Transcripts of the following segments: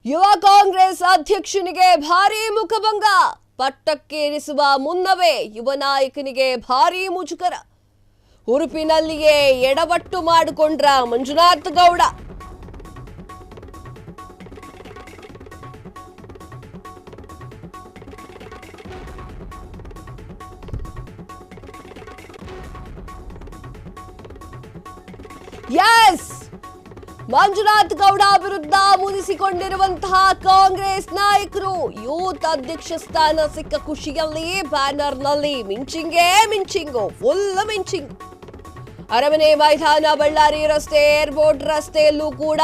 ಯುವ ಕಾಂಗ್ರೆಸ್ ಅಧ್ಯಕ್ಷನಿಗೆ ಭಾರೀ ಮುಖಭಂಗ. ಪಟ್ಟಕ್ಕೇರಿಸುವ ಮುನ್ನವೇ ಯುವ ನಾಯಕನಿಗೆ ಭಾರೀ ಮುಜುಗರ. ಉರುಪಿನಲ್ಲಿಯೇ ಎಡವಟ್ಟು ಮಾಡಿಕೊಂಡ್ರ ಮಂಜುನಾಥ್ ಗೌಡ. ಯಸ್, ಮಂಜುನಾಥ್ ಗೌಡ ವಿರುದ್ಧ ಮುನಿಸಿಕೊಂಡಿರುವಂತಹ ಕಾಂಗ್ರೆಸ್ ನಾಯಕರು ಯೂತ್ ಅಧ್ಯಕ್ಷ ಸ್ಥಾನ ಸಿಕ್ಕ ಖುಷಿಯಲ್ಲಿ ಬ್ಯಾನರ್ನಲ್ಲಿ ಮಿಂಚಿಂಗು, ಫುಲ್ ಮಿಂಚಿಂಗ್. ಅರಮನೆ ಮೈದಾನ, ಬಳ್ಳಾರಿ ರಸ್ತೆ, ಏರ್ಪೋರ್ಟ್ ರಸ್ತೆಯಲ್ಲೂ ಕೂಡ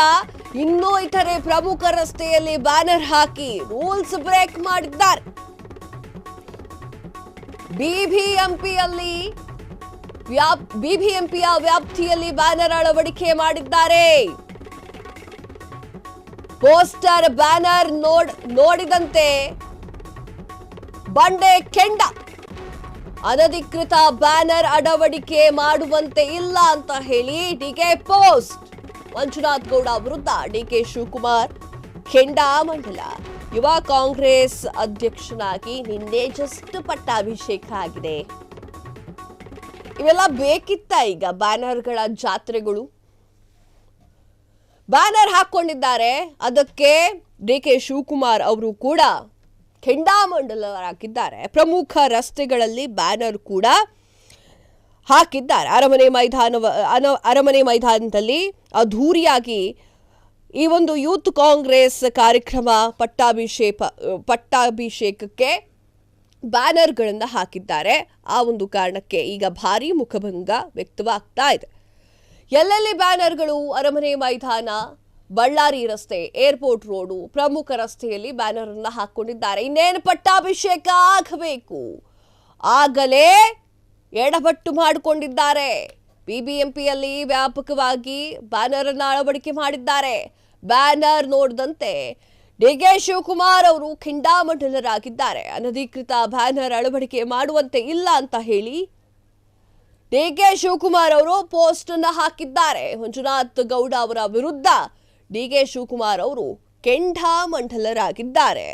ಇನ್ನೂ ಇತರೆ ಪ್ರಮುಖ ರಸ್ತೆಯಲ್ಲಿ ಬ್ಯಾನರ್ ಹಾಕಿ ರೂಲ್ಸ್ ಬ್ರೇಕ್ ಮಾಡಿದ್ದಾರೆ. ಬಿಬಿಎಂಪಿಯ ವ್ಯಾಪ್ತಿಯಲ್ಲಿ ಬ್ಯಾನರ್ ಅಳವಡಿಕೆ ಮಾಡಿದ್ದಾರೆ. ಪೋಸ್ಟರ್ ಬ್ಯಾನರ್ ನೋಡಿದಂತೆ ಬಂಡೆ ಕೆಂಡ. ಅನಧಿಕೃತ ಬ್ಯಾನರ್ ಅಳವಡಿಕೆ ಮಾಡುವಂತೆ ಇಲ್ಲ ಅಂತ ಹೇಳಿ ಡಿಕೆ ಪೋಸ್ಟ್. ಮಂಜುನಾಥ್ ಗೌಡ ವಿರುದ್ಧ ಡಿಕೆ ಶಿವಕುಮಾರ್ ಕೆಂಡಾಮಂಡಲ. ಯುವ ಕಾಂಗ್ರೆಸ್ ಅಧ್ಯಕ್ಷನಾಗಿ ನಿನ್ನೆ ಜಸ್ಟ್ ಪಟ್ಟಾಭಿಷೇಕ ಆಗಿದೆ. ಇವೆಲ್ಲ ಬೇಕಿತ್ತ? ಈಗ ಬ್ಯಾನರ್ಗಳ ಜಾತ್ರೆಗಳು ಬ್ಯಾನರ್ ಹಾಕೊಂಡಿದ್ದಾರೆ. ಅದಕ್ಕೆ ಡಿಕೆ ಶಿವಕುಮಾರ್ ಅವರು ಕೂಡ ಕೆಂಡಾಮಂಡಲರಾಗಿದ್ದಾರೆ. ಪ್ರಮುಖ ರಸ್ತೆಗಳಲ್ಲಿ ಬ್ಯಾನರ್ ಕೂಡ ಹಾಕಿದ್ದಾರೆ. ಅರಮನೆ ಮೈದಾನದಲ್ಲಿ ಅದ್ಧೂರಿಯಾಗಿ ಈ ಒಂದು ಯೂತ್ ಕಾಂಗ್ರೆಸ್ ಕಾರ್ಯಕ್ರಮ ಪಟ್ಟಾಭಿಷೇಕಕ್ಕೆ ಬ್ಯಾನರ್ಗಳನ್ನು ಹಾಕಿದ್ದಾರೆ. ಆ ಒಂದು ಕಾರಣಕ್ಕೆ ಈಗ ಭಾರೀ ಮುಖಭಂಗ ವ್ಯಕ್ತವಾಗ್ತಾ ಇದೆ. ಎಲ್ಲೆಲ್ಲಿ ಬ್ಯಾನರ್ಗಳು? ಅರಮನೆ ಮೈದಾನ, ಬಳ್ಳಾರಿ ರಸ್ತೆ, ಏರ್ಪೋರ್ಟ್ ರೋಡು, ಪ್ರಮುಖ ರಸ್ತೆಯಲ್ಲಿ ಬ್ಯಾನರ್ ಅನ್ನು ಹಾಕೊಂಡಿದ್ದಾರೆ. ಇನ್ನೇನು ಪಟ್ಟಾಭಿಷೇಕ ಆಗಬೇಕು, ಆಗಲೇ ಎಡವಟ್ಟು ಮಾಡಿಕೊಂಡಿದ್ದಾರೆ. ಬಿಬಿಎಂಪಿಯಲ್ಲಿ ವ್ಯಾಪಕವಾಗಿ ಬ್ಯಾನರ್ ಅನ್ನು ಅಳವಡಿಕೆ ಮಾಡಿದ್ದಾರೆ. ಬ್ಯಾನರ್ ನೋಡಿದಂತೆ ಡಿಕೆ ಶಿವಕುಮಾರ್ ಅವರು ಕೆಂಡಾಮಂಡಲರಾಗಿದ್ದಾರೆ. ಅನಧಿಕೃತ ಬ್ಯಾನರ್ ಅಳವಡಿಕೆ ಮಾಡುವಂತೆ ಇಲ್ಲ ಅಂತ ಹೇಳಿ ಡಿಕೆ ಶಿವಕುಮಾರ್ ಅವರು ಪೋಸ್ಟ್ ಅನ್ನು ಹಾಕಿದ್ದಾರೆ. ಮಂಜುನಾಥ್ ಗೌಡ ಅವರ ವಿರುದ್ಧ ಡಿಕೆ ಶಿವಕುಮಾರ್ ಅವರು ಕೆಂಡಾಮಂಡಲರಾಗಿದ್ದಾರೆ.